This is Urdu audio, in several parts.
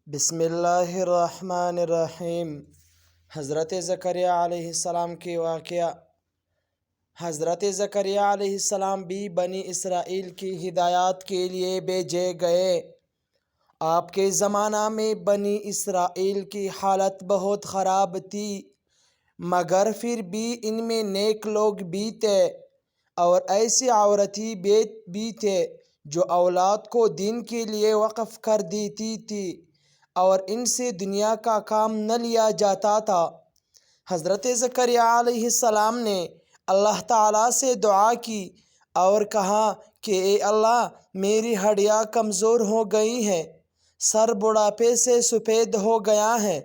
بسم اللہ الرحمن الرحیم۔ حضرت زکریا علیہ السلام کے واقعہ۔ حضرت زکریا علیہ السلام بھی بنی اسرائیل کی ہدایات کے لیے بھیجے گئے۔ آپ کے زمانہ میں بنی اسرائیل کی حالت بہت خراب تھی، مگر پھر بھی ان میں نیک لوگ بھی تھے اور ایسی عورتیں بھی تھے جو اولاد کو دین کے لیے وقف کر دیتی تھی اور ان سے دنیا کا کام نہ لیا جاتا تھا۔ حضرت زکریا علیہ السلام نے اللہ تعالیٰ سے دعا کی اور کہا کہ اے اللہ، میری ہڈیاں کمزور ہو گئی ہیں، سر بڑھاپے سے سفید ہو گیا ہے،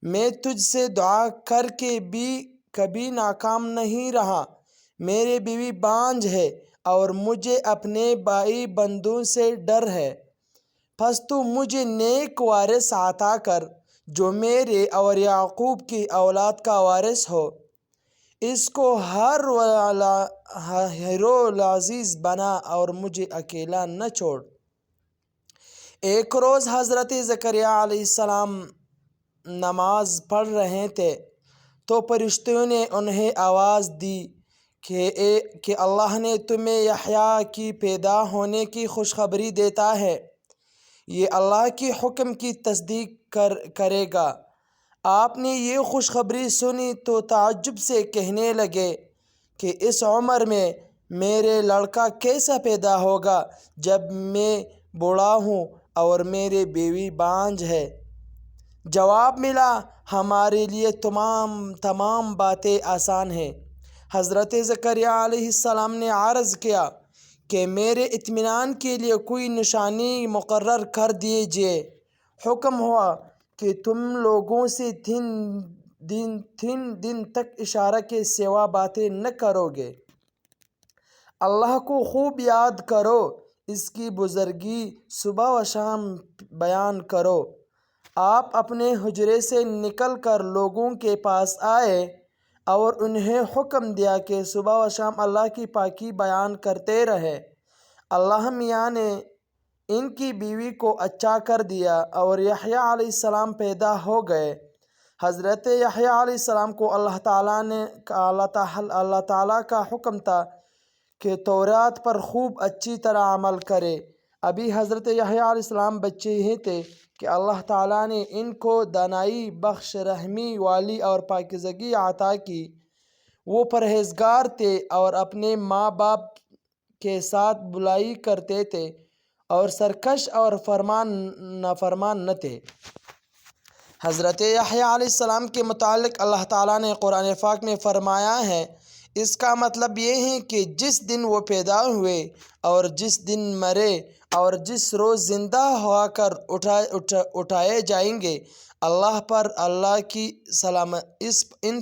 میں تجھ سے دعا کر کے بھی کبھی ناکام نہیں رہا، میری بیوی بانجھ ہے اور مجھے اپنے بھائی بندوں سے ڈر ہے، پس تو مجھے نیک وارث عطا کر جو میرے اور یعقوب کی اولاد کا وارث ہو، اس کو ہرو العزیز بنا اور مجھے اکیلا نہ چھوڑ۔ ایک روز حضرت زکریا علیہ السلام نماز پڑھ رہے تھے تو فرشتوں نے انہیں آواز دی کہ اللہ نے تمہیں یحییٰ کی پیدا ہونے کی خوشخبری دیتا ہے، یہ اللہ کے حکم کی تصدیق کرے گا۔ آپ نے یہ خوشخبری سنی تو تعجب سے کہنے لگے کہ اس عمر میں میرے لڑکا کیسا پیدا ہوگا جب میں بوڑھا ہوں اور میری بیوی بانجھ ہے؟ جواب ملا، ہمارے لیے تمام باتیں آسان ہیں۔ حضرت زکریا علیہ السلام نے عرض کیا کہ میرے اطمینان کے لیے کوئی نشانی مقرر کر دیجیے۔ حکم ہوا کہ تم لوگوں سے 3 دن تک اشارہ کے سوا باتیں نہ کرو گے، اللہ کو خوب یاد کرو، اس کی بزرگی صبح و شام بیان کرو۔ آپ اپنے حجرے سے نکل کر لوگوں کے پاس آئے اور انہیں حکم دیا کہ صبح و شام اللہ کی پاکی بیان کرتے رہے۔ اللہ میاں نے ان کی بیوی کو اچھا کر دیا اور یحییٰ علیہ السلام پیدا ہو گئے۔ حضرت یحییٰ علیہ السلام کو اللہ تعالیٰ کا حکم تھا کہ تورات پر خوب اچھی طرح عمل کرے۔ ابھی حضرت یحییٰ علیہ السلام بچے ہی تھے کہ اللہ تعالیٰ نے ان کو دانائی بخش، رحمی والی اور پاکیزگی عطا کی۔ وہ پرہیزگار تھے اور اپنے ماں باپ کے ساتھ بلائی کرتے تھے اور سرکش اور نافرمان نہ تھے۔ حضرت یحییٰ علیہ السلام کے متعلق اللہ تعالیٰ نے قرآن پاک میں فرمایا ہے، اس کا مطلب یہ ہے کہ جس دن وہ پیدا ہوئے اور جس دن مرے اور جس روز زندہ ہوا کر اٹھائے جائیں گے، ان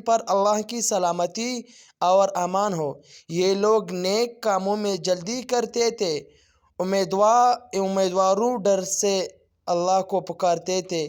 پر اللہ کی سلامتی اور امان ہو۔ یہ لوگ نیک کاموں میں جلدی کرتے تھے، امیدواروں ڈر سے اللہ کو پکارتے تھے۔